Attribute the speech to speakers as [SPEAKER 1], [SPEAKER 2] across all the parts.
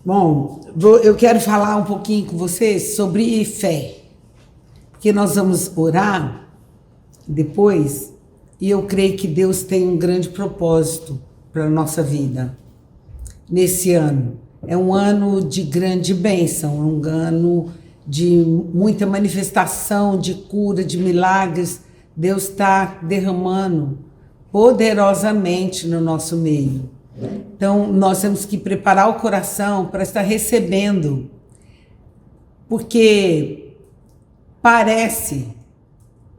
[SPEAKER 1] Bom, eu quero falar um pouquinho com vocês sobre fé, porque nós vamos orar depois e eu creio que Deus tem um grande propósito para a nossa vida nesse ano. É um ano de grande bênção, é um ano de muita manifestação, de cura, de milagres. Deus está derramando poderosamente no nosso meio. Então, nós temos que preparar o coração para estar recebendo, porque parece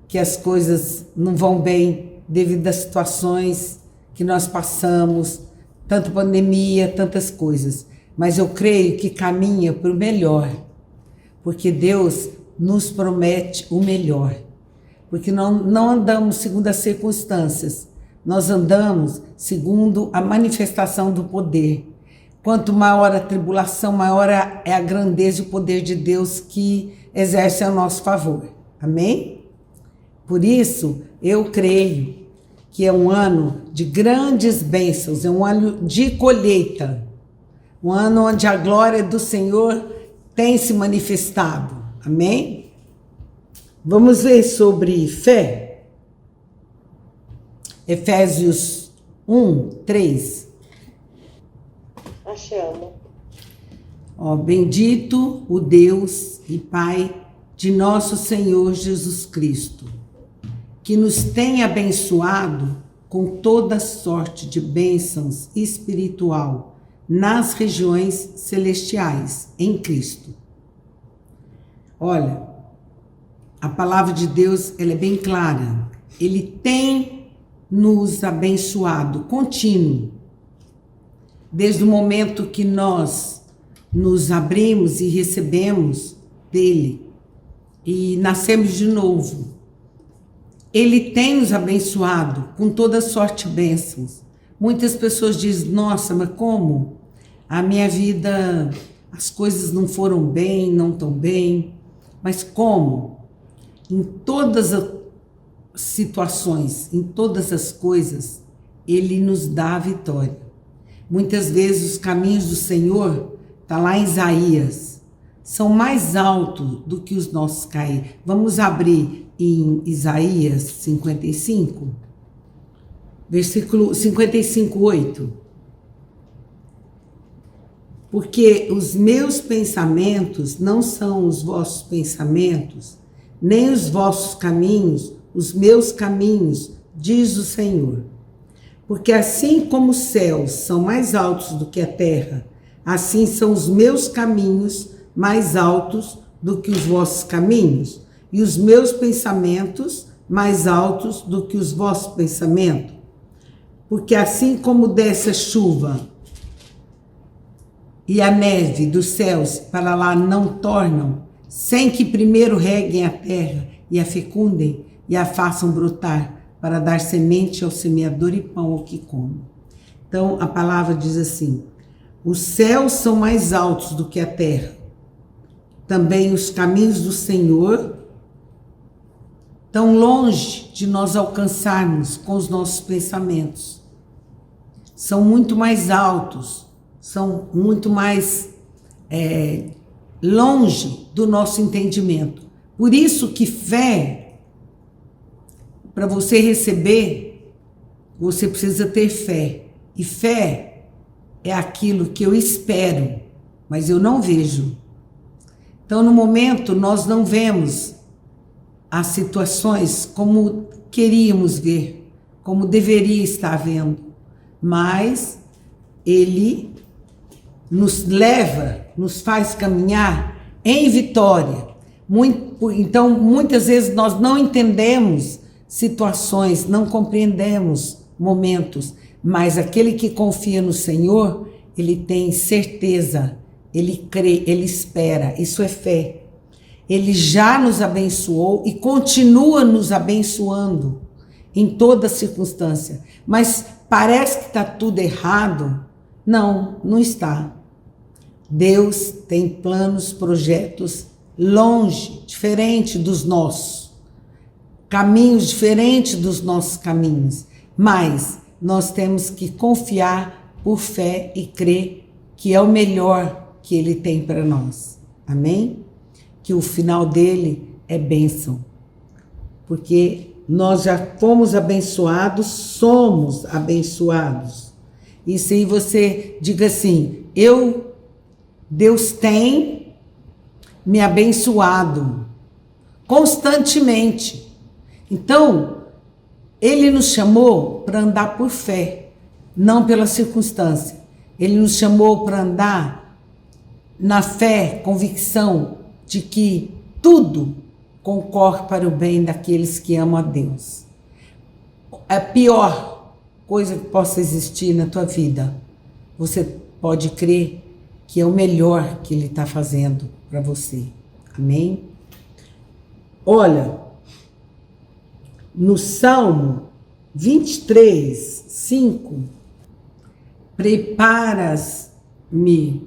[SPEAKER 1] que as coisas não vão bem devido às situações que nós passamos, tanto pandemia, tantas coisas. Mas eu creio que caminha para o melhor, porque Deus nos promete o melhor. Porque não andamos segundo as circunstâncias, nós andamos segundo a manifestação do poder. Quanto maior a tribulação, maior é a grandeza e o poder de Deus que exerce a nosso favor. Amém? Por isso, eu creio que é um ano de grandes bênçãos, é um ano de colheita. Um ano onde a glória do Senhor tem se manifestado. Amém? Vamos ver sobre fé. Efésios 1:3.
[SPEAKER 2] Achamos.
[SPEAKER 1] Bendito o Deus e Pai de nosso Senhor Jesus Cristo, que nos tem abençoado com toda sorte de bênçãos espiritual nas regiões celestiais, em Cristo. Olha, a palavra de Deus, ela é bem clara. Ele tem nos abençoado, contínuo. Desde o momento que nós nos abrimos e recebemos dele e nascemos de novo. Ele tem nos abençoado com toda sorte de bênçãos. Muitas pessoas dizem, nossa, mas como? A minha vida, as coisas não foram bem, não estão bem. Mas como? Em todas as situações, em todas as coisas, Ele nos dá a vitória. Muitas vezes os caminhos do Senhor, está lá em Isaías, são mais altos do que os nossos cair. Vamos abrir em Isaías 55, versículo 55:8. Porque os meus pensamentos não são os vossos pensamentos, nem os vossos caminhos, os meus caminhos, diz o Senhor. Porque assim como os céus são mais altos do que a terra, assim são os meus caminhos mais altos do que os vossos caminhos, e os meus pensamentos mais altos do que os vossos pensamentos. Porque assim como desce a chuva e a neve dos céus para lá não tornam, sem que primeiro reguem a terra e a fecundem e a façam brotar, para dar semente ao semeador e pão ao que come. Então a palavra diz assim: os céus são mais altos do que a terra, também os caminhos do Senhor, tão longe de nós alcançarmos com os nossos pensamentos. São muito mais altos, são muito mais longe do nosso entendimento. Por isso que fé, para você receber, você precisa ter fé. E fé é aquilo que eu espero, mas eu não vejo. Então, no momento, nós não vemos as situações como queríamos ver, como deveria estar vendo. Mas Ele nos leva, nos faz caminhar em vitória. Então, muitas vezes nós não entendemos situações, não compreendemos momentos, mas aquele que confia no Senhor, ele tem certeza, ele crê, ele espera. Isso é fé. Ele já nos abençoou e continua nos abençoando em toda circunstância. Mas parece que está tudo errado. Não, não está. Deus tem planos, projetos longe, diferente dos nossos. Caminhos diferentes dos nossos caminhos. Mas nós temos que confiar por fé e crer que é o melhor que Ele tem para nós. Amém? Que o final dele é bênção. Porque nós já fomos abençoados, somos abençoados. E se você diga assim, Deus tem me abençoado constantemente. Então, Ele nos chamou para andar por fé, não pela circunstância. Ele nos chamou para andar na fé, convicção de que tudo concorre para o bem daqueles que amam a Deus. A pior coisa que possa existir na tua vida, você pode crer que é o melhor que Ele está fazendo para você. Amém? Olha, no Salmo 23, 5, preparas-me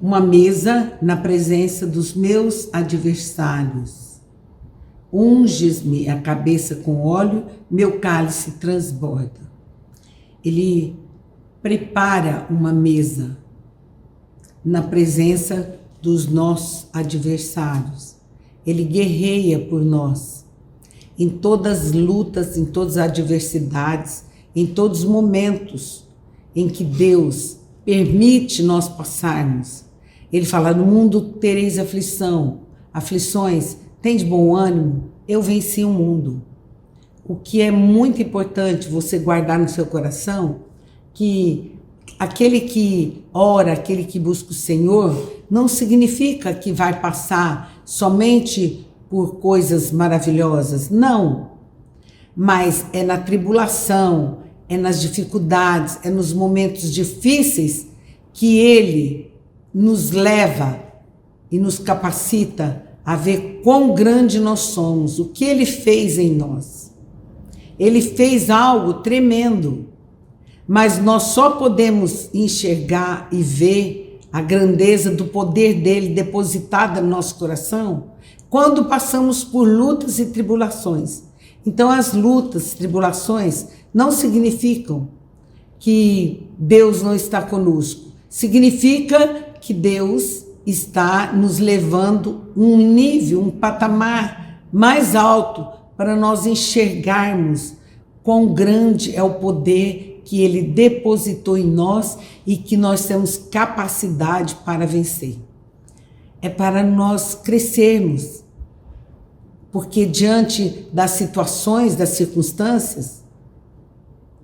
[SPEAKER 1] uma mesa na presença dos meus adversários. Unges-me a cabeça com óleo, meu cálice transborda. Ele prepara uma mesa na presença dos nossos adversários. Ele guerreia por nós. Em todas as lutas, em todas as adversidades, em todos os momentos em que Deus permite nós passarmos. Ele fala, no mundo tereis aflições, tem de bom ânimo, eu venci o mundo. O que é muito importante você guardar no seu coração, que aquele que ora, aquele que busca o Senhor, não significa que vai passar somente por coisas maravilhosas, não. Mas é na tribulação, é nas dificuldades, é nos momentos difíceis que Ele nos leva e nos capacita a ver quão grande nós somos, o que Ele fez em nós. Ele fez algo tremendo, mas nós só podemos enxergar e ver a grandeza do poder dele depositada no nosso coração quando passamos por lutas e tribulações. Então as lutas, tribulações não significam que Deus não está conosco. Significa que Deus está nos levando um nível, um patamar mais alto para nós enxergarmos quão grande é o poder que Ele depositou em nós e que nós temos capacidade para vencer. É para nós crescermos, porque diante das situações, das circunstâncias,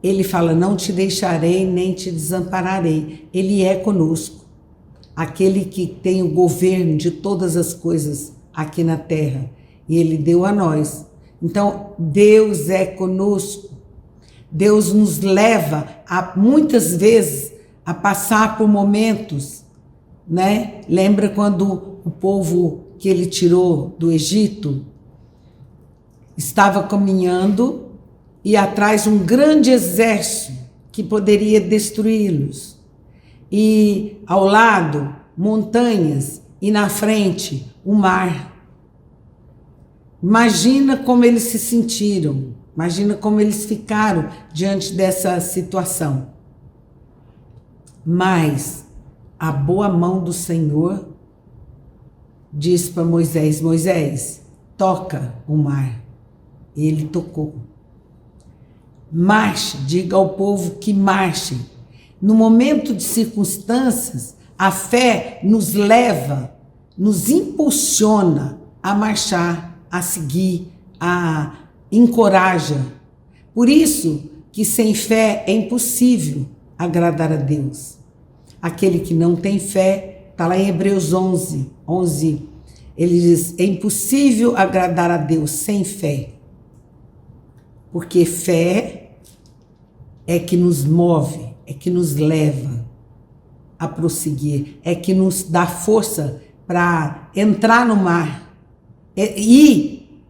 [SPEAKER 1] Ele fala, não te deixarei nem te desampararei. Ele é conosco. Aquele que tem o governo de todas as coisas aqui na terra. E Ele deu a nós. Então, Deus é conosco. Deus nos leva, muitas vezes, a passar por momentos, né? Lembra quando o povo que Ele tirou do Egito estava caminhando e atrás um grande exército que poderia destruí-los. E ao lado, montanhas, e na frente, o mar. Imagina como eles se sentiram, imagina como eles ficaram diante dessa situação. Mas a boa mão do Senhor disse para Moisés, Moisés, toca o mar. E ele tocou. Marche, diga ao povo que marche. No momento de circunstâncias, a fé nos leva, nos impulsiona a marchar, a seguir, a encoraja. Por isso que sem fé é impossível agradar a Deus. Aquele que não tem fé, está lá em Hebreus 11, ele diz, é impossível agradar a Deus sem fé. Porque fé é que nos move, é que nos leva a prosseguir, é que nos dá força para entrar no mar e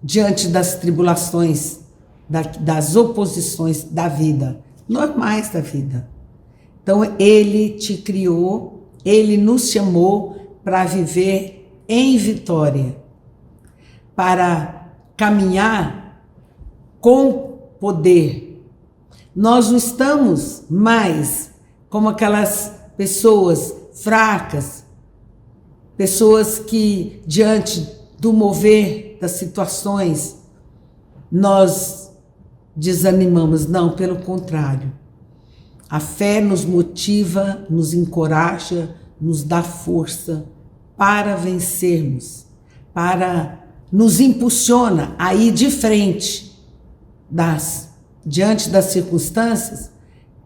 [SPEAKER 1] diante das tribulações, das oposições da vida, normais da vida. Então, Ele te criou, Ele nos chamou para viver em vitória, para caminhar com poder. Nós não estamos mais como aquelas pessoas fracas, pessoas que, diante do mover das situações, nós desanimamos. Não, pelo contrário. A fé nos motiva, nos encoraja, nos dá força para vencermos, nos impulsiona a ir de frente diante das circunstâncias,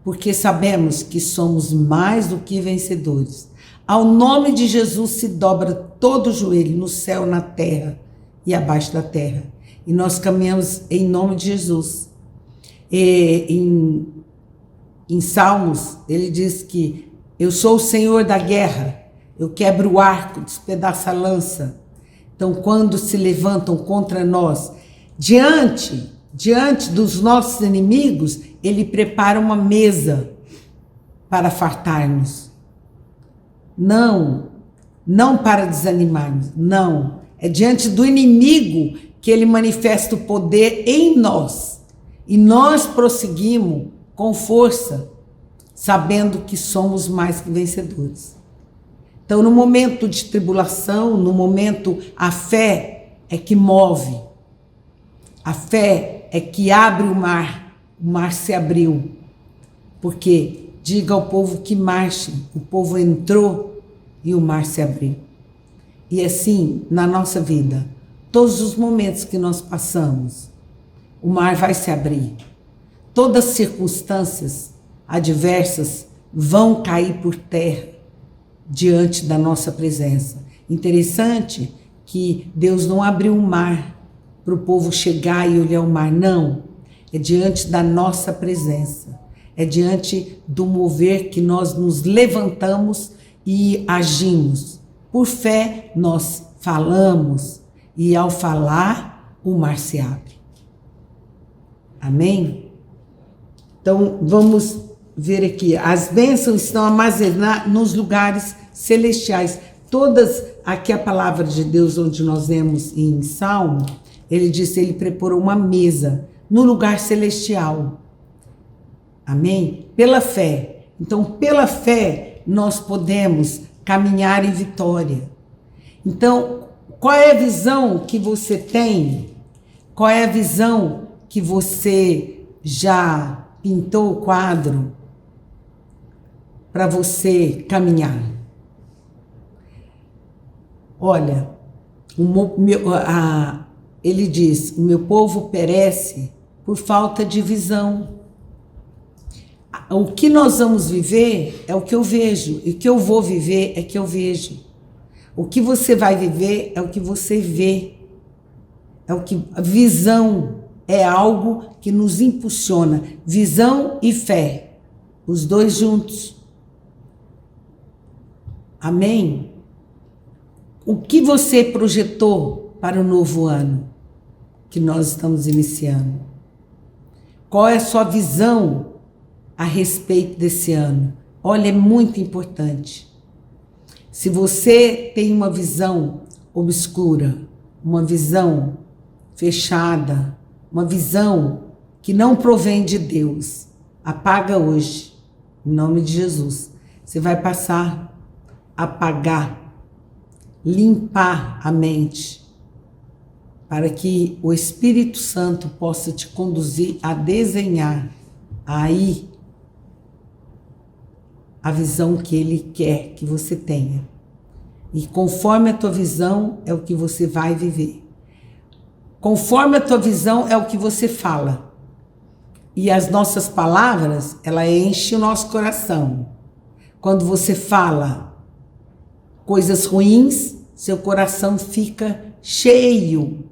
[SPEAKER 1] porque sabemos que somos mais do que vencedores. Ao nome de Jesus se dobra todo o joelho, no céu, na terra e abaixo da terra. E nós caminhamos em nome de Jesus. Em Salmos, ele diz que eu sou o Senhor da guerra, eu quebro o arco, despedaço a lança. Então, quando se levantam contra nós, diante dos nossos inimigos, ele prepara uma mesa para fartar-nos. Não para desanimarmos, não. É diante do inimigo que ele manifesta o poder em nós. E nós prosseguimos com força, sabendo que somos mais que vencedores. Então, no momento de tribulação, no momento, a fé é que move. A fé é que abre o mar se abriu. Porque diga ao povo que marche, o povo entrou e o mar se abriu. E assim, na nossa vida, todos os momentos que nós passamos, o mar vai se abrir. Todas as circunstâncias adversas vão cair por terra diante da nossa presença. Interessante que Deus não abriu o mar para o povo chegar e olhar o mar, não. É diante da nossa presença. É diante do mover que nós nos levantamos e agimos. Por fé, nós falamos e ao falar, o mar se abre. Amém? Então, vamos ver aqui. As bênçãos estão armazenadas nos lugares celestiais. Todas, aqui a palavra de Deus, onde nós vemos em Salmo, ele disse, ele preparou uma mesa no lugar celestial. Amém? Pela fé. Então, pela fé, nós podemos caminhar em vitória. Então, qual é a visão que você tem? Qual é a visão que você já pintou o quadro para você caminhar? Olha, ele diz, o meu povo perece por falta de visão. O que nós vamos viver é o que eu vejo, e o que eu vou viver é o que eu vejo. O que você vai viver é o que você vê. A visão é algo que nos impulsiona. Visão e fé, os dois juntos. Amém? O que você projetou para o novo ano que nós estamos iniciando? Qual é a sua visão a respeito desse ano? Olha, é muito importante. Se você tem uma visão obscura, uma visão fechada, uma visão que não provém de Deus, apaga hoje, em nome de Jesus. Você vai passar a apagar, limpar a mente, para que o Espírito Santo possa te conduzir a desenhar aí a visão que Ele quer que você tenha. E conforme a tua visão é o que você vai viver. Conforme a tua visão é o que você fala. E as nossas palavras, ela enche o nosso coração. Quando você fala coisas ruins, seu coração fica cheio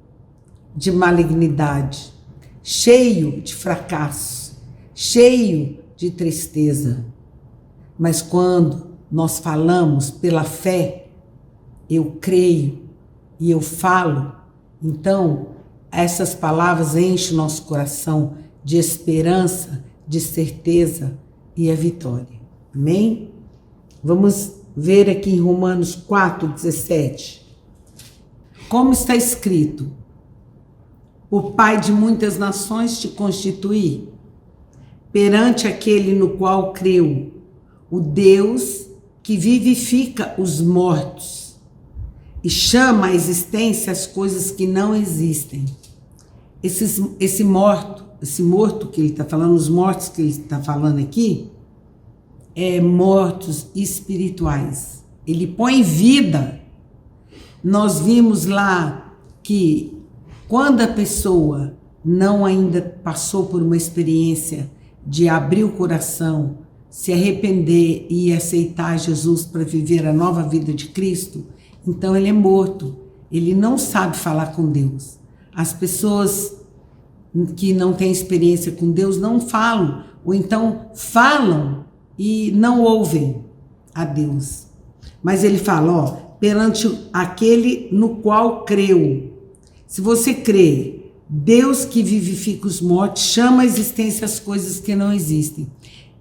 [SPEAKER 1] de malignidade, cheio de fracasso, cheio de tristeza. Mas quando nós falamos pela fé, eu creio e eu falo, então essas palavras enchem o nosso coração de esperança, de certeza e a vitória. Amém? Vamos ver aqui em Romanos 4:17. Como está escrito: o Pai de muitas nações te constituí, perante aquele no qual creu, o Deus que vivifica os mortos e chama à existência as coisas que não existem. Esse morto que ele está falando, os mortos que ele está falando aqui, mortos espirituais. Ele põe vida. Nós vimos lá que quando a pessoa não ainda passou por uma experiência de abrir o coração, se arrepender e aceitar Jesus para viver a nova vida de Cristo, então ele é morto. Ele não sabe falar com Deus. As pessoas que não têm experiência com Deus não falam, ou então falam e não ouvem a Deus. Mas ele fala, perante aquele no qual creu. Se você crê, Deus que vivifica os mortos, chama à existência as coisas que não existem.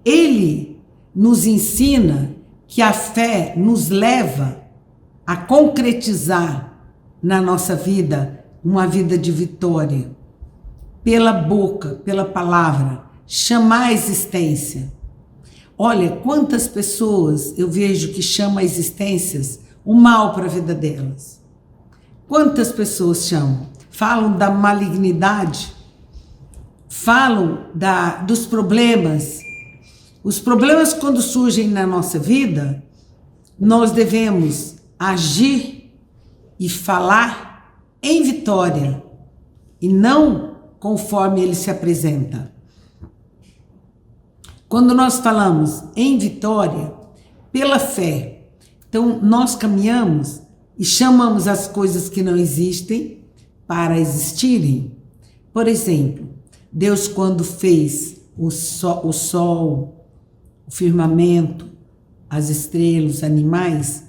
[SPEAKER 1] Ele nos ensina que a fé nos leva a concretizar na nossa vida uma vida de vitória. Pela boca, pela palavra, chamar a existência. Olha, quantas pessoas eu vejo que chamam a existências o mal para a vida delas. Quantas pessoas chamam? Falam da malignidade, falam dos problemas. Os problemas, quando surgem na nossa vida, nós devemos agir e falar em vitória, e não conforme ele se apresenta. Quando nós falamos em vitória, pela fé, então nós caminhamos e chamamos as coisas que não existem para existirem. Por exemplo, Deus, quando fez o sol, o firmamento, as estrelas, os animais,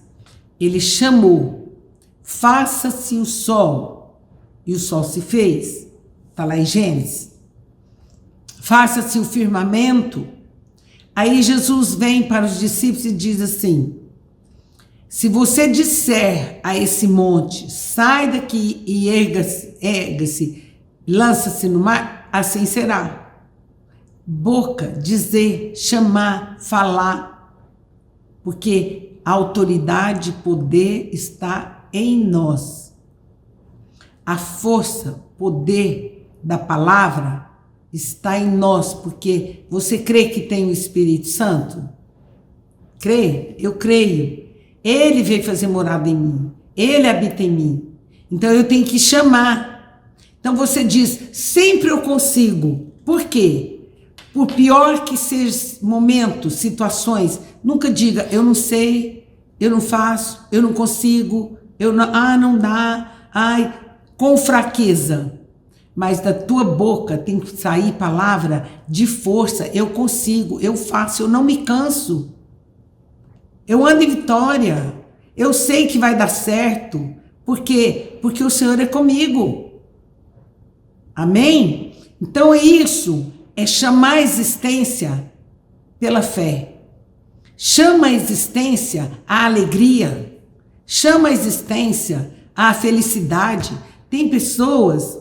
[SPEAKER 1] ele chamou, faça-se o sol, e o sol se fez. Está lá em Gênesis. Faça-se o firmamento. Aí Jesus vem para os discípulos e diz assim: se você disser a esse monte, sai daqui e erga-se, lança-se no mar, assim será. Boca, dizer, chamar, falar, porque a autoridade, poder está em nós. A força, poder da palavra está em nós, porque você crê que tem o Espírito Santo? Crê? Eu creio. Ele veio fazer morada em mim. Ele habita em mim. Então eu tenho que chamar. Então você diz, sempre eu consigo. Por quê? Por pior que sejam momentos, situações, nunca diga, eu não sei, eu não faço, eu não consigo, não dá, com fraqueza. Mas da tua boca tem que sair palavra de força, eu consigo, eu faço, eu não me canso. Eu ando em vitória, eu sei que vai dar certo, por quê? Porque o Senhor é comigo. Amém? Então isso é chamar a existência pela fé. Chama a existência a alegria, chama a existência a felicidade. Tem pessoas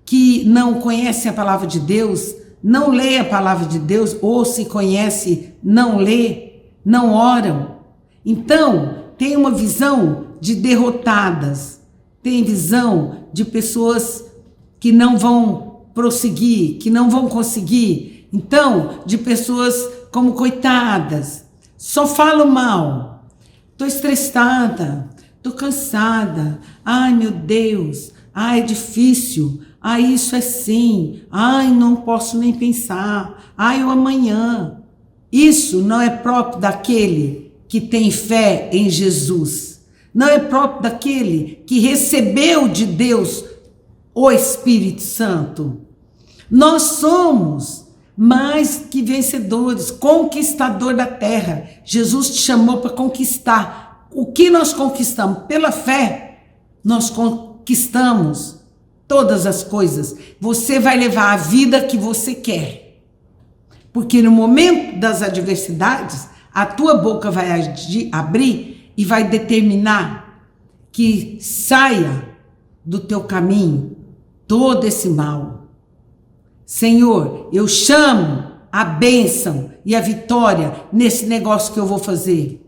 [SPEAKER 1] que não conhecem a palavra de Deus, não lê a palavra de Deus, ou se conhece, não lê, não oram. Então, tem uma visão de derrotadas, tem visão de pessoas que não vão prosseguir, que não vão conseguir. Então, de pessoas como coitadas, só falam mal. Estou estressada, estou cansada, ai meu Deus, ai é difícil, ai isso é sim, ai não posso nem pensar, ai o amanhã. Isso não é próprio daquele que tem fé em Jesus. Não é próprio daquele que recebeu de Deus o Espírito Santo. Nós somos mais que vencedores, conquistador da terra. Jesus te chamou para conquistar. O que nós conquistamos? Pela fé, nós conquistamos todas as coisas. Você vai levar a vida que você quer. Porque no momento das adversidades, a tua boca vai abrir e vai determinar que saia do teu caminho todo esse mal. Senhor, eu chamo a bênção e a vitória nesse negócio que eu vou fazer.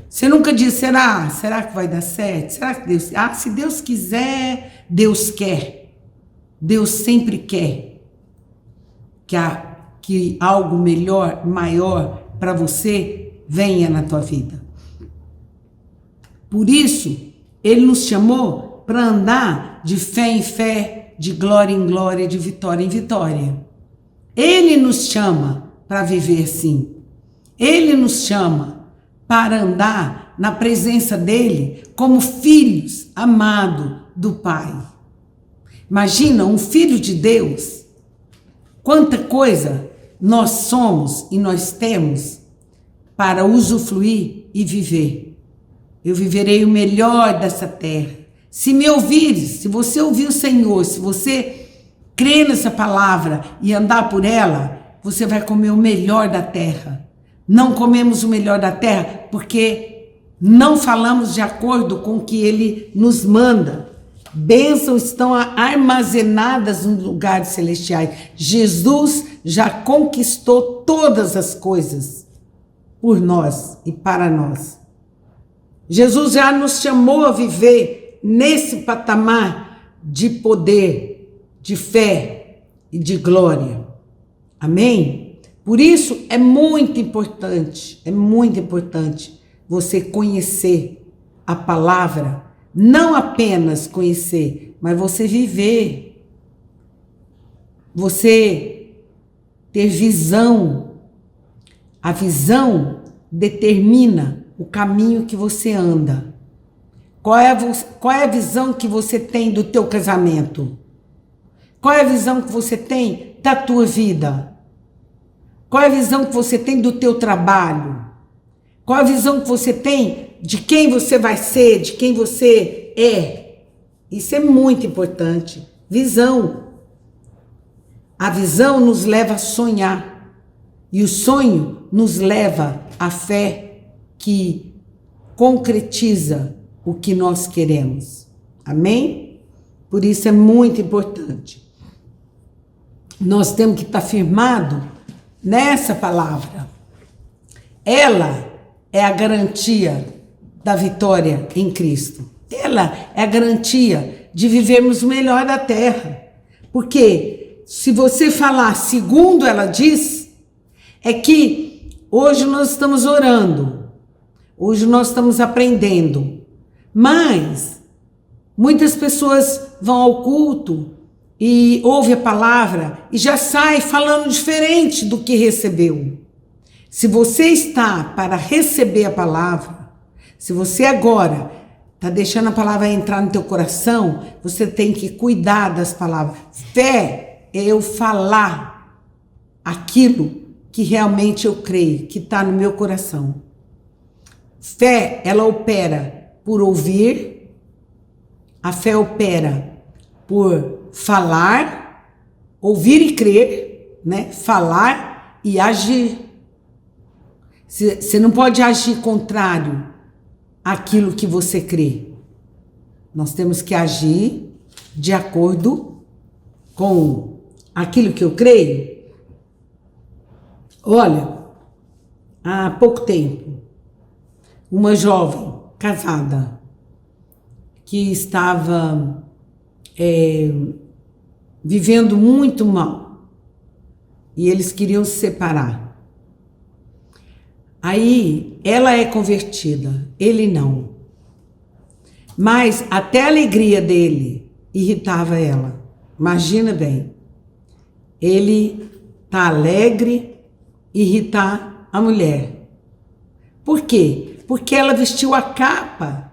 [SPEAKER 1] Você nunca disse, será? Será que vai dar certo? Será que Deus... Ah, se Deus quiser, Deus quer. Deus sempre quer que algo melhor, maior para você venha na tua vida. Por isso, Ele nos chamou para andar de fé em fé, de glória em glória, de vitória em vitória. Ele nos chama para viver assim. Ele nos chama para andar na presença dele como filhos amados do Pai. Imagina um filho de Deus, quanta coisa nós somos e nós temos para usufruir e viver. Eu viverei o melhor dessa terra. Se me ouvires, se você ouvir o Senhor, se você crer nessa palavra e andar por ela, você vai comer o melhor da terra. Não comemos o melhor da terra porque não falamos de acordo com o que Ele nos manda. Bênçãos estão armazenadas nos lugares celestiais. Jesus já conquistou todas as coisas por nós e para nós. Jesus já nos chamou a viver nesse patamar de poder, de fé e de glória. Amém? Por isso é muito importante você conhecer a palavra, não apenas conhecer, mas você viver, você ter visão. A visão determina o caminho que você anda. Qual é a visão que você tem do teu casamento? Qual é a visão que você tem da tua vida? Qual é a visão que você tem do teu trabalho? Qual é a visão que você tem de quem você vai ser, de quem você é? Isso é muito importante. Visão. A visão nos leva a sonhar. E o sonho nos leva à fé que concretiza o que nós queremos. Amém? Por isso é muito importante. Nós temos que estar firmados nessa palavra. Ela é a garantia da vitória em Cristo. Ela é a garantia de vivermos o melhor da terra. Porque se você falar segundo ela diz, é que hoje nós estamos orando, hoje nós estamos aprendendo, mas muitas pessoas vão ao culto e ouvem a palavra e já sai falando diferente do que recebeu. Se você está para receber a palavra, se você agora está deixando a palavra entrar no teu coração, você tem que cuidar das palavras. Fé é eu falar aquilo que realmente eu creio, que está no meu coração. Fé, ela opera por ouvir, a fé opera por falar, ouvir e crer, né? Falar e agir. Você não pode agir contrário àquilo que você crê. Nós temos que agir de acordo com aquilo que eu creio. Olha, há pouco tempo, uma jovem casada que estava vivendo muito mal e eles queriam se separar. Aí ela é convertida, ele não. Mas até a alegria dele irritava ela. Imagina bem, ele tá alegre, irritar a mulher. Por quê? Porque ela vestiu a capa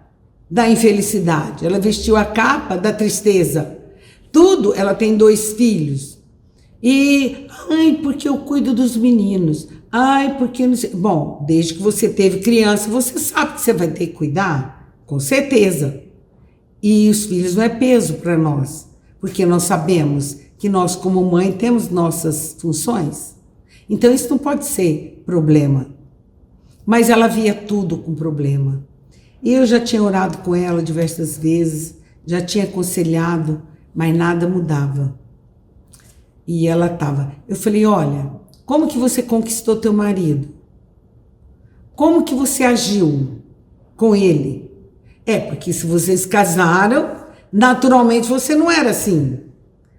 [SPEAKER 1] da infelicidade, ela vestiu a capa da tristeza. Tudo, ela tem 2 filhos. E, ai, porque eu cuido dos meninos. Ai, porque não sei. Bom, desde que você teve criança, você sabe que você vai ter que cuidar, com certeza. E os filhos não é peso para nós, porque nós sabemos que nós, como mãe, temos nossas funções. Então, isso não pode ser problema. Mas ela via tudo com problema. E eu já tinha orado com ela diversas vezes, já tinha aconselhado, mas nada mudava. E ela estava... Eu falei, olha, como que você conquistou teu marido? Como que você agiu? com ele. Porque se vocês casaram, naturalmente você não era assim.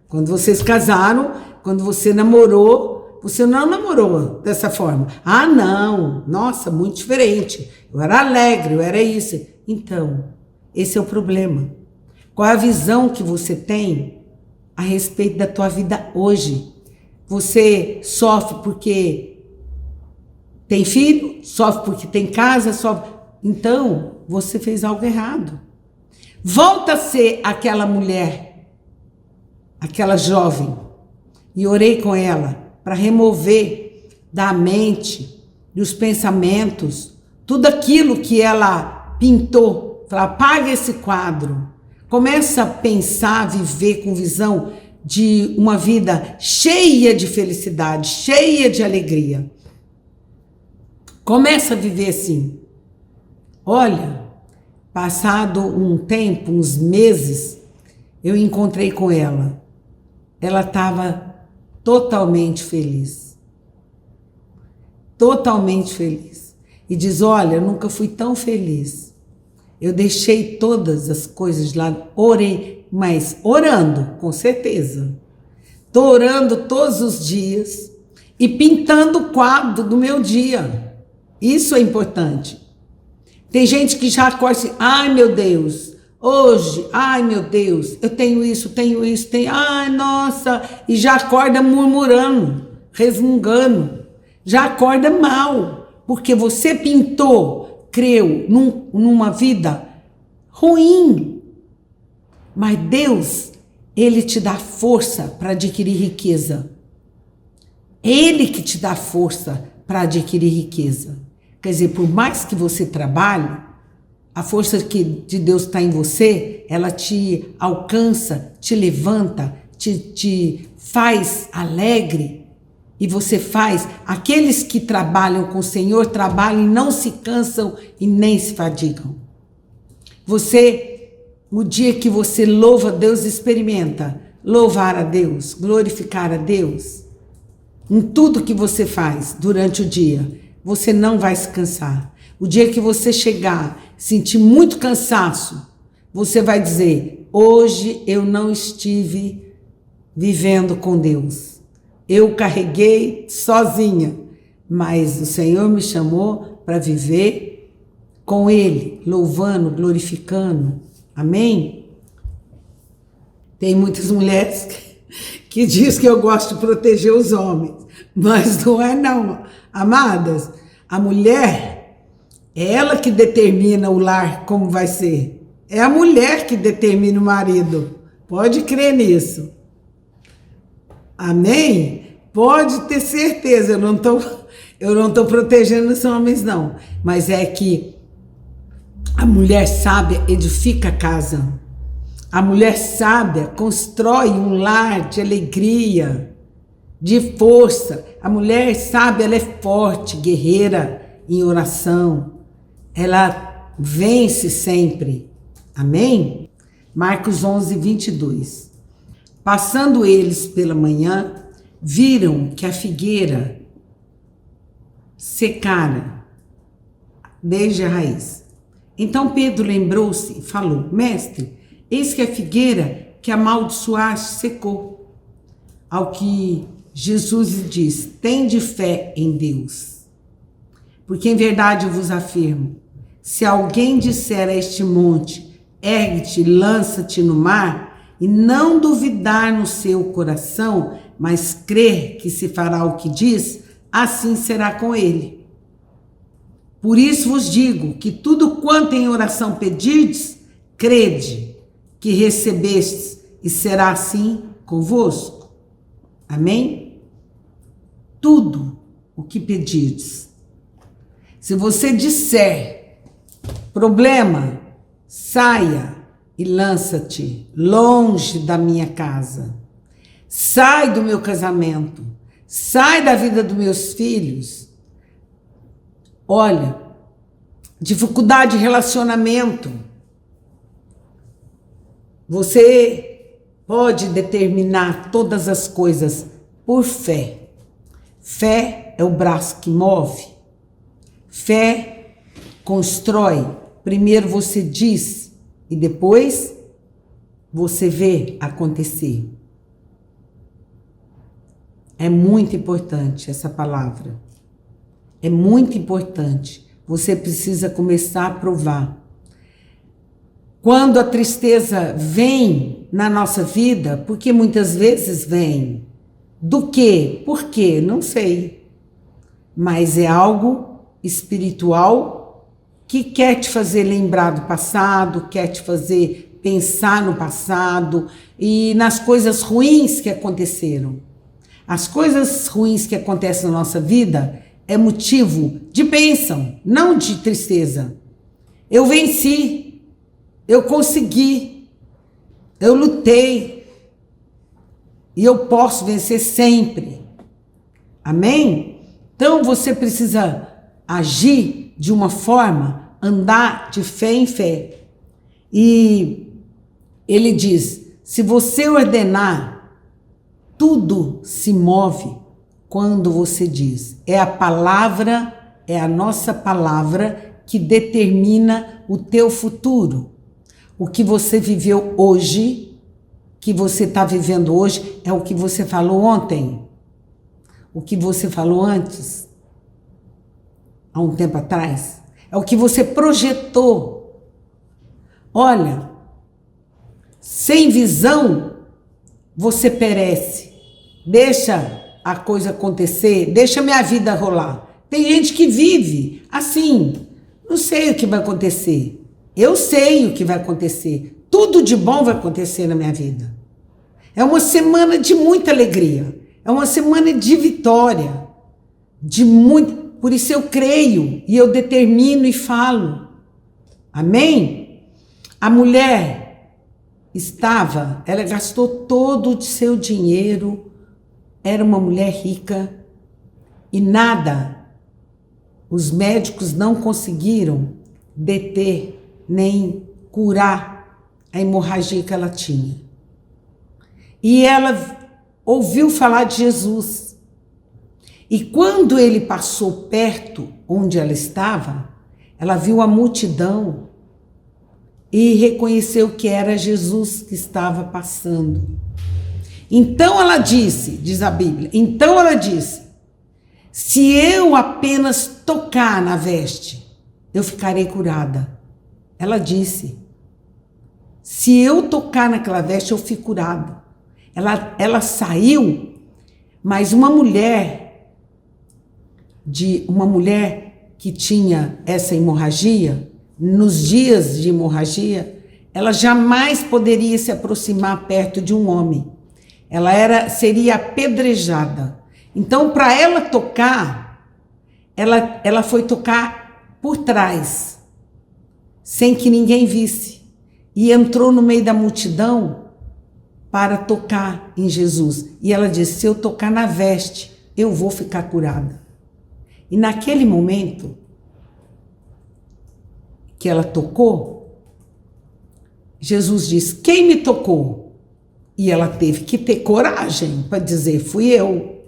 [SPEAKER 1] Quando vocês casaram, quando você namorou, você não namorou dessa forma. Ah, não, nossa, muito diferente. Eu era alegre, eu era isso. Então, esse é o problema. Qual é a visão que você tem a respeito da tua vida hoje? Você sofre porque tem filho? Sofre porque tem casa? Sofre... Então, você fez algo errado. Volta a ser aquela mulher, aquela jovem. E orei com ela para remover da mente, dos pensamentos, tudo aquilo que ela pintou. Fala, apaga esse quadro. Começa a pensar, viver com visão de uma vida cheia de felicidade, cheia de alegria. Começa a viver assim. Olha, passado um tempo, uns meses, eu encontrei com ela. Ela estava totalmente feliz. Totalmente feliz. E diz, olha, eu nunca fui tão feliz. Eu deixei todas as coisas de lado, orei, mas orando, com certeza. Estou orando todos os dias e pintando o quadro do meu dia. Isso é importante. Tem gente que já acorda assim, ai meu Deus, hoje, ai meu Deus, eu tenho isso, tenho, ai nossa, e já acorda murmurando, resmungando, já acorda mal, porque você pintou, creu numa vida ruim. Mas Deus, Ele te dá força para adquirir riqueza. Ele que te dá força para adquirir riqueza. Quer dizer, por mais que você trabalhe, a força de Deus está em você, ela te alcança, te levanta, te faz alegre. E você faz, aqueles que trabalham com o Senhor, trabalham e não se cansam e nem se fadigam. Você, o dia que você louva a Deus, experimenta louvar a Deus, glorificar a Deus. Em tudo que você faz durante o dia, você não vai se cansar. O dia que você chegar, sentir muito cansaço, você vai dizer, hoje eu não estive vivendo com Deus. Eu carreguei sozinha, mas o Senhor me chamou para viver com Ele, louvando, glorificando. Amém? Tem muitas mulheres que dizem que eu gosto de proteger os homens, mas não é não. Amadas, a mulher, é ela que determina o lar como vai ser. É a mulher que determina o marido. Pode crer nisso. Amém? Pode ter certeza. Eu não tô protegendo os homens, não. Mas é que a mulher sábia edifica a casa. A mulher sábia constrói um lar de alegria, de força. A mulher sábia, ela é forte, guerreira em oração. Ela vence sempre. Amém? Marcos 11, 22. Passando eles pela manhã, viram que a figueira secara desde a raiz. Então Pedro lembrou-se e falou, mestre, eis que a figueira que amaldiçoaste secou. Ao que Jesus diz, tende fé em Deus. Porque em verdade eu vos afirmo, se alguém disser a este monte, ergue-te, lança-te no mar, e não duvidar no seu coração, mas crer que se fará o que diz, assim será com ele. Por isso vos digo que tudo quanto em oração pedirdes, crede que recebestes, e será assim convosco. Amém? Tudo o que pedirdes. Se você disser, problema, saia e lança-te longe da minha casa. Sai do meu casamento. Sai da vida dos meus filhos. Olha, dificuldade de relacionamento. Você pode determinar todas as coisas por fé. Fé é o braço que move. Fé constrói Primeiro você diz e depois você vê acontecer. É muito importante essa palavra. É muito importante. Você precisa começar a provar. Quando a tristeza vem na nossa vida, porque muitas vezes vem, do quê? Por quê? Não sei. Mas é algo espiritual que quer te fazer lembrar do passado, quer te fazer pensar no passado e nas coisas ruins que aconteceram. As coisas ruins que acontecem na nossa vida é motivo de bênção, não de tristeza. Eu venci, eu consegui, eu lutei e eu posso vencer sempre. Amém? Então você precisa agir de uma forma, andar de fé em fé. E ele diz, se você ordenar, tudo se move quando você diz. É a palavra, é a nossa palavra que determina o teu futuro. O que você viveu hoje, que você está vivendo hoje, é o que você falou ontem. O que você falou antes, há um tempo atrás. É o que você projetou. Olha, sem visão, você perece. Deixa a coisa acontecer, deixa minha vida rolar. Tem gente que vive assim, não sei o que vai acontecer. Eu sei o que vai acontecer. Tudo de bom vai acontecer na minha vida. É uma semana de muita alegria. É uma semana de vitória. Por isso eu creio e eu determino e falo. Amém? A mulher ela gastou todo o seu dinheiro, era uma mulher rica e nada, os médicos não conseguiram deter nem curar a hemorragia que ela tinha. E ela ouviu falar de Jesus. E quando ele passou perto onde ela estava, ela viu a multidão e reconheceu que era Jesus que estava passando. Então ela disse, diz a Bíblia, então ela disse, se eu apenas tocar na veste, eu ficarei curada. Ela disse, se eu tocar naquela veste, eu fico curada. Ela saiu, mas uma mulher que tinha essa hemorragia, nos dias de hemorragia, ela jamais poderia se aproximar perto de um homem. Ela seria apedrejada. Então, para ela tocar, ela foi tocar por trás, sem que ninguém visse. E entrou no meio da multidão para tocar em Jesus. E ela disse, se eu tocar na veste, eu vou ficar curada. E naquele momento que ela tocou, Jesus disse, quem me tocou? E ela teve que ter coragem para dizer, fui eu,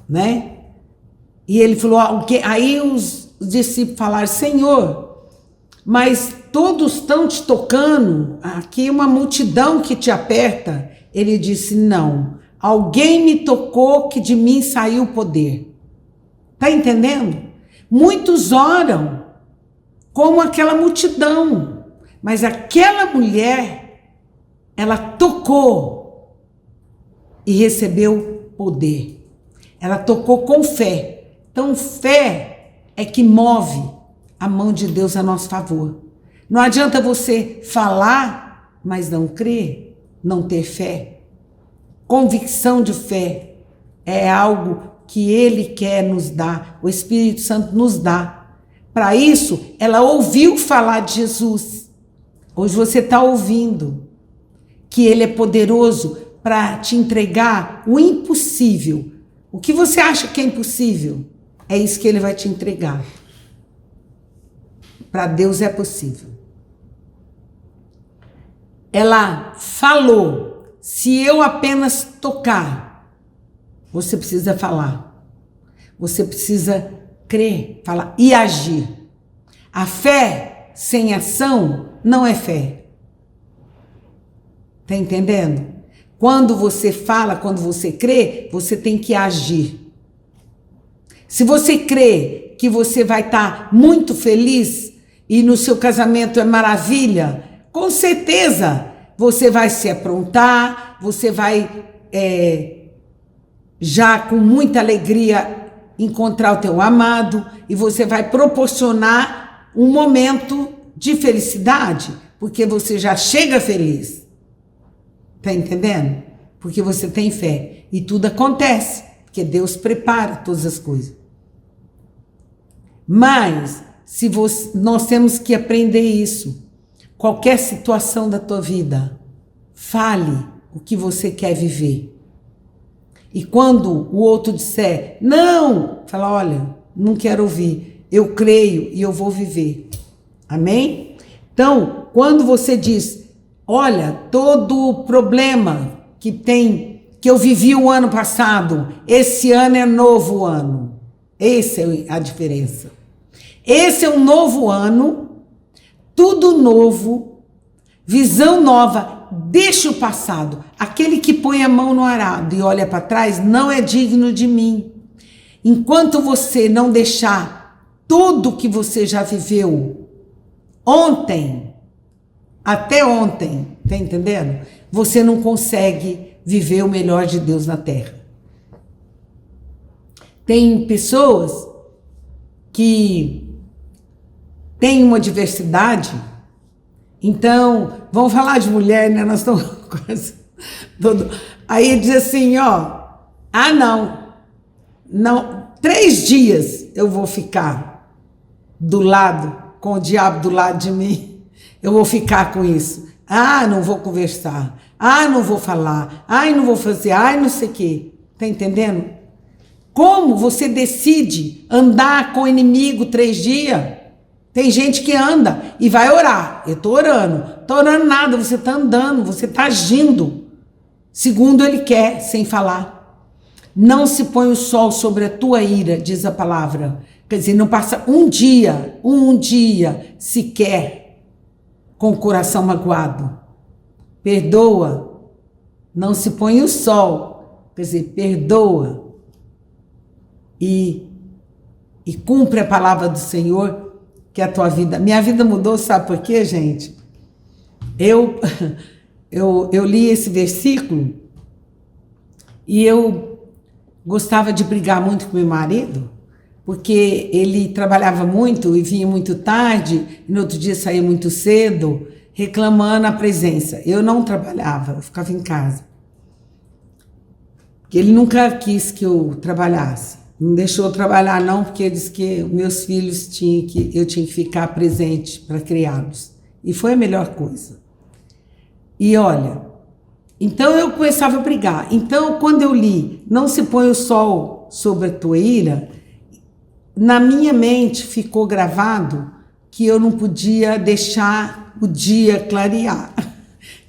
[SPEAKER 1] né? E ele falou, aí os discípulos falaram, Senhor, mas todos estão te tocando, aqui uma multidão que te aperta. Ele disse, não, alguém me tocou que de mim saiu o poder. Tá entendendo? Muitos oram como aquela multidão, mas aquela mulher, ela tocou e recebeu poder. Ela tocou com fé. Então, fé é que move a mão de Deus a nosso favor. Não adianta você falar, mas não crer, não ter fé. Convicção de fé é algo que Ele quer nos dar, o Espírito Santo nos dá. Para isso, ela ouviu falar de Jesus. Hoje você está ouvindo que Ele é poderoso para te entregar o impossível. O que você acha que é impossível? É isso que Ele vai te entregar. Para Deus é possível. Ela falou, se eu apenas tocar, você precisa falar. Você precisa crer, falar e agir. A fé sem ação não é fé. Tá entendendo? Quando você fala, quando você crê, você tem que agir. Se você crê que você vai estar muito feliz e no seu casamento é maravilha, com certeza você vai se aprontar, você vai já com muita alegria encontrar o teu amado e você vai proporcionar um momento de felicidade, porque você já chega feliz. Tá entendendo? Porque você tem fé e tudo acontece, porque Deus prepara todas as coisas. Mas nós temos que aprender isso. Qualquer situação da tua vida, fale o que você quer viver. E quando o outro disser, não, fala, olha, não quero ouvir, eu creio e eu vou viver. Amém? Então, quando você diz, olha, todo problema que eu vivi o ano passado, esse ano é novo ano. Essa é a diferença. Esse é um novo ano, tudo novo, visão nova. Deixa o passado. Aquele que põe a mão no arado e olha para trás não é digno de mim. Enquanto você não deixar tudo que você já viveu ontem, até ontem, tá entendendo? Você não consegue viver o melhor de Deus na terra. Tem pessoas que têm uma diversidade. Então, vamos falar de mulher, né? Nós estamos quase todo. Aí diz assim, ó, não, 3 dias eu vou ficar do lado, com o diabo do lado de mim, eu vou ficar com isso. Não vou conversar, não vou falar, não vou fazer, não sei o quê. Tá entendendo? Como você decide andar com o inimigo 3 dias? Tem gente que anda e vai orar. Eu tô orando nada, você tá andando, você tá agindo segundo ele quer, sem falar. Não se põe o sol sobre a tua ira, diz a palavra. Quer dizer, não passa um dia sequer com o coração magoado. Perdoa. Não se põe o sol, quer dizer, perdoa. E cumpre a palavra do Senhor, que é a tua vida. Minha vida mudou, sabe por quê, gente? Eu li esse versículo e eu gostava de brigar muito com meu marido, porque ele trabalhava muito e vinha muito tarde, e no outro dia saía muito cedo, reclamando a presença. Eu não trabalhava, eu ficava em casa. Porque ele nunca quis que eu trabalhasse. Não deixou eu trabalhar não, porque ele disse que meus filhos eu tinha que ficar presente para criá-los. E foi a melhor coisa. E olha, então eu começava a brigar. Então, quando eu li, não se põe o sol sobre a tua ira, na minha mente ficou gravado que eu não podia deixar o dia clarear.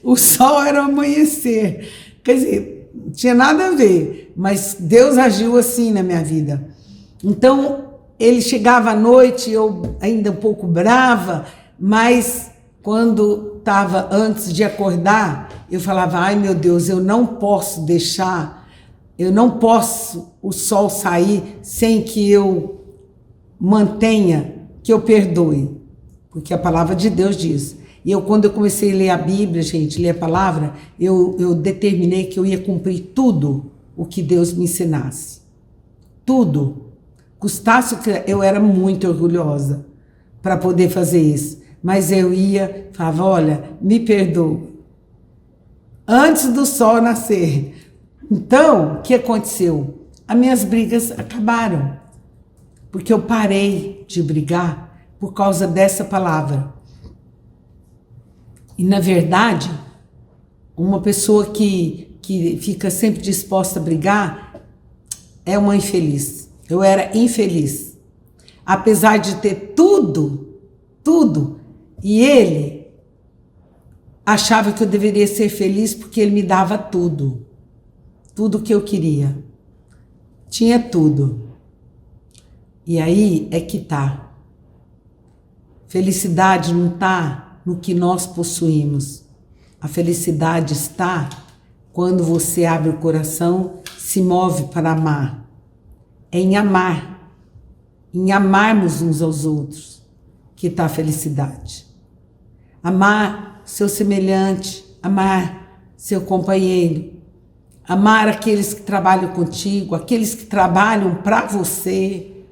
[SPEAKER 1] O sol era o amanhecer. Quer dizer, não tinha nada a ver, mas Deus agiu assim na minha vida. Então, ele chegava à noite, eu ainda um pouco brava, mas quando estava antes de acordar, eu falava, ai meu Deus, eu não posso o sol sair sem que eu mantenha, que eu perdoe, porque a palavra de Deus diz. E quando eu comecei a ler a Bíblia, gente, ler a palavra, eu determinei que eu ia cumprir tudo o que Deus me ensinasse. Tudo. Custasse que eu era muito orgulhosa para poder fazer isso. Mas eu falava, olha, me perdoa. Antes do sol nascer. Então, o que aconteceu? As minhas brigas acabaram. Porque eu parei de brigar por causa dessa palavra. E, na verdade, uma pessoa que fica sempre disposta a brigar é uma infeliz. Eu era infeliz. Apesar de ter tudo, e ele achava que eu deveria ser feliz porque ele me dava tudo. Tudo que eu queria. Tinha tudo. E aí é que tá. Felicidade não está no que nós possuímos. A felicidade está quando você abre o coração, se move para amar. É em amarmos uns aos outros, que está a felicidade. Amar seu semelhante, amar seu companheiro, amar aqueles que trabalham contigo, aqueles que trabalham para você,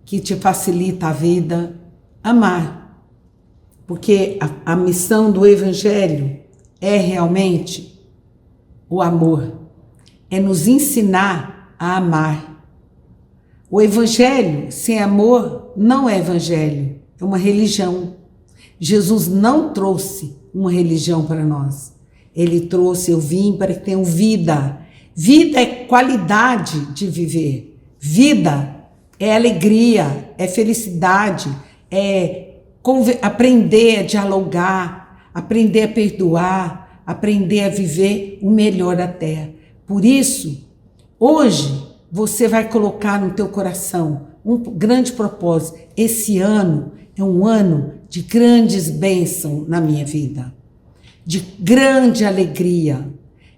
[SPEAKER 1] que te facilita a vida. Amar. Porque a missão do Evangelho é realmente o amor. É nos ensinar a amar. O Evangelho sem amor não é Evangelho, é uma religião. Jesus não trouxe uma religião para nós. Ele trouxe, eu vim para que tenham vida. Vida é qualidade de viver. Vida é alegria, é felicidade, é aprender a dialogar, aprender a perdoar, aprender a viver o melhor da terra. Por isso, hoje você vai colocar no teu coração um grande propósito. Esse ano é um ano de grandes bênçãos na minha vida, de grande alegria.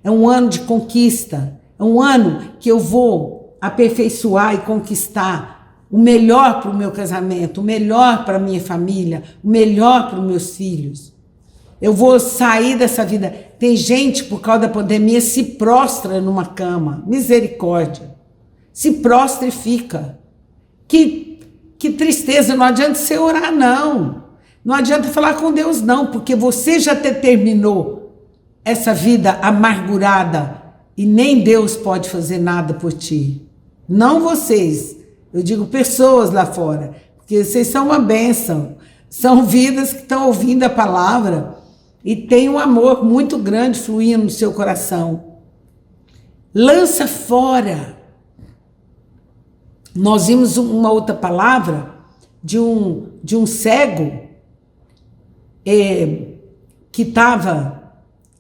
[SPEAKER 1] É um ano de conquista, é um ano que eu vou aperfeiçoar e conquistar o melhor para o meu casamento, o melhor para a minha família, o melhor para os meus filhos. Eu vou sair dessa vida. Tem gente, por causa da pandemia, se prostra numa cama. Misericórdia. Se prostra e fica. Que tristeza. Não adianta você orar, não. Não adianta falar com Deus, não, porque você já determinou essa vida amargurada e nem Deus pode fazer nada por ti. Não vocês. Eu digo pessoas lá fora, porque vocês são uma bênção. São vidas que estão ouvindo a palavra e tem um amor muito grande fluindo no seu coração. Lança fora. Nós vimos uma outra palavra de um cego que estava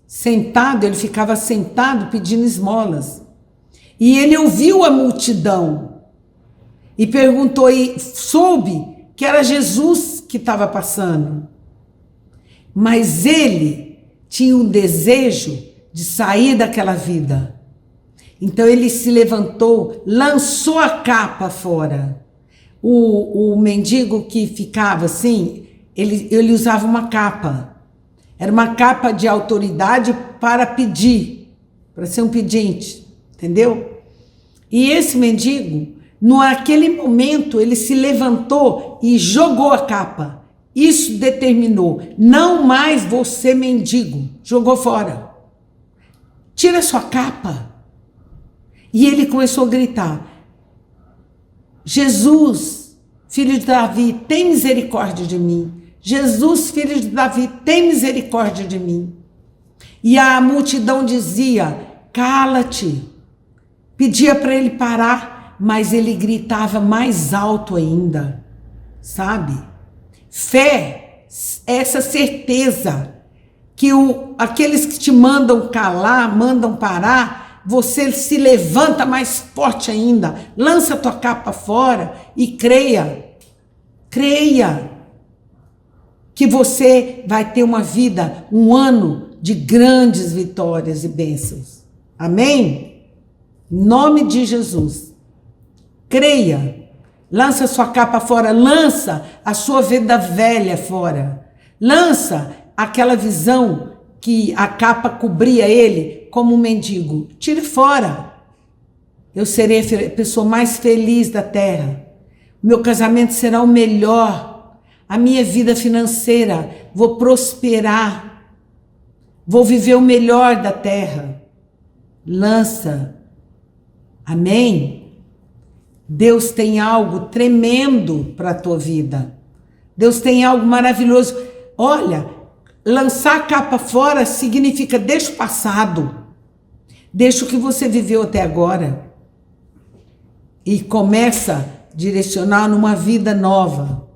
[SPEAKER 1] sentado, ele ficava sentado pedindo esmolas. E ele ouviu a multidão e perguntou, e soube que era Jesus que estava passando. Mas ele tinha um desejo de sair daquela vida. Então ele se levantou, lançou a capa fora. O mendigo que ficava assim, ele usava uma capa. Era uma capa de autoridade para pedir, para ser um pedinte, entendeu? E esse mendigo, naquele momento, ele se levantou e jogou a capa. Isso determinou, não mais você mendigo, jogou fora. Tira sua capa. E ele começou a gritar, Jesus, filho de Davi, tem misericórdia de mim. Jesus, filho de Davi, tem misericórdia de mim. E a multidão dizia, cala-te. Pedia para ele parar, mas ele gritava mais alto ainda, sabe? Fé, essa certeza que aqueles que te mandam calar, mandam parar, você se levanta mais forte ainda, lança a tua capa fora e creia que você vai ter uma vida, um ano de grandes vitórias e bênçãos. Amém? Em nome de Jesus. Creia. Lança a sua capa fora, lança a sua vida velha fora. Lança aquela visão que a capa cobria ele como um mendigo. Tire fora. Eu serei a pessoa mais feliz da terra. Meu casamento será o melhor. A minha vida financeira, vou prosperar. Vou viver o melhor da terra. Lança. Amém? Deus tem algo tremendo para a tua vida. Deus tem algo maravilhoso. Olha, lançar a capa fora significa deixa o passado. Deixa o que você viveu até agora. E começa a direcionar numa vida nova.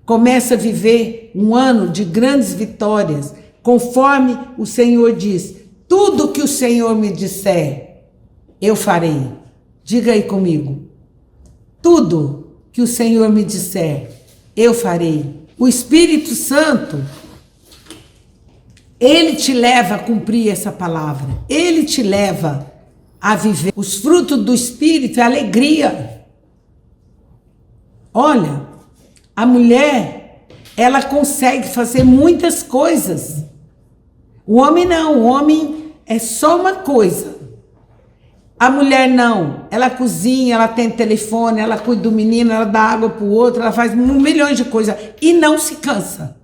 [SPEAKER 1] Começa a viver um ano de grandes vitórias. Conforme o Senhor diz. Tudo que o Senhor me disser, eu farei. Diga aí comigo. Tudo que o Senhor me disser, eu farei. O Espírito Santo, ele te leva a cumprir essa palavra. Ele te leva a viver. Os frutos do Espírito é alegria. Olha, a mulher, ela consegue fazer muitas coisas. O homem não, o homem é só uma coisa. A mulher não, ela cozinha, ela tem telefone, ela cuida do menino, ela dá água para o outro, ela faz milhões de coisas e não se cansa.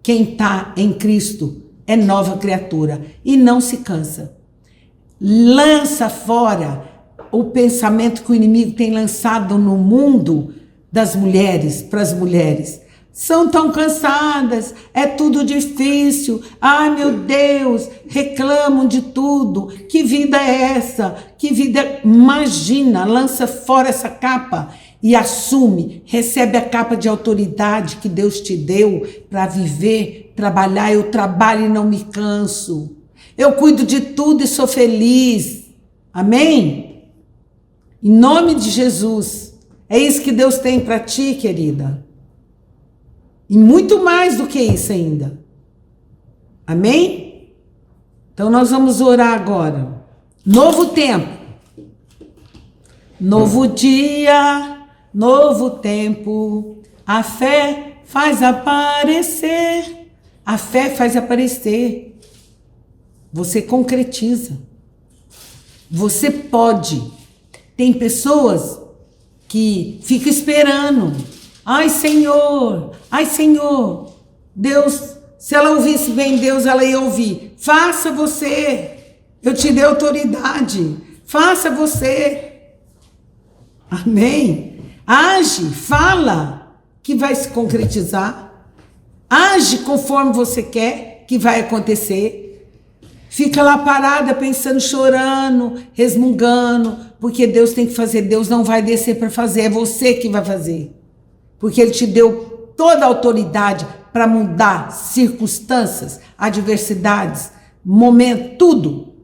[SPEAKER 1] Quem está em Cristo é nova criatura e não se cansa. Lança fora o pensamento que o inimigo tem lançado no mundo das mulheres, para as mulheres. São tão cansadas, é tudo difícil, ai meu Deus, reclamam de tudo, que vida é essa? Que vida, imagina, lança fora essa capa e assume, recebe a capa de autoridade que Deus te deu para viver, trabalhar. Eu trabalho e não me canso, eu cuido de tudo e sou feliz, amém? Em nome de Jesus, é isso que Deus tem para ti, querida. E muito mais do que isso ainda. Amém? Então nós vamos orar agora. Novo tempo. Novo dia, novo tempo. A fé faz aparecer. A fé faz aparecer. Você concretiza. Você pode. Tem pessoas que ficam esperando. Ai, Senhor, Deus, se ela ouvisse bem Deus, ela ia ouvir. Faça você, eu te dei autoridade, faça você. Amém? Age, fala, que vai se concretizar. Age conforme você quer, que vai acontecer. Fica lá parada, pensando, chorando, resmungando, porque Deus tem que fazer, Deus não vai descer para fazer, é você que vai fazer. Porque Ele te deu toda a autoridade para mudar circunstâncias, adversidades, momentos, tudo.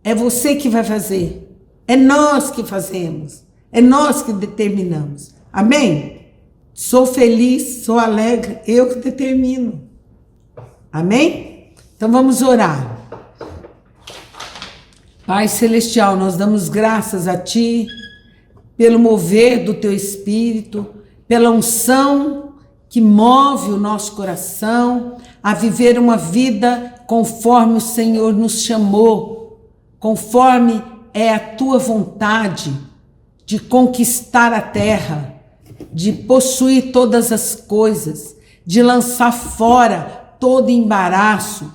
[SPEAKER 1] É você que vai fazer. É nós que fazemos. É nós que determinamos. Amém? Sou feliz, sou alegre, eu que determino. Amém? Então vamos orar. Pai Celestial, nós damos graças a Ti pelo mover do Teu Espírito, pela unção que move o nosso coração a viver uma vida conforme o Senhor nos chamou, conforme é a Tua vontade de conquistar a terra, de possuir todas as coisas, de lançar fora todo embaraço.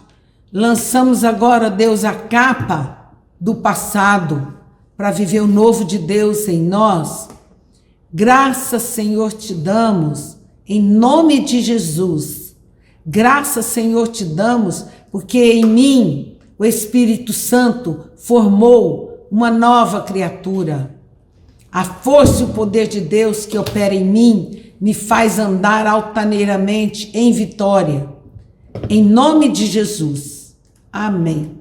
[SPEAKER 1] Lançamos agora, Deus, a capa do passado para viver o novo de Deus em nós. Graças, Senhor, te damos, em nome de Jesus. Graças, Senhor, te damos, porque em mim o Espírito Santo formou uma nova criatura. A força e o poder de Deus que opera em mim me faz andar altaneiramente em vitória. Em nome de Jesus. Amém.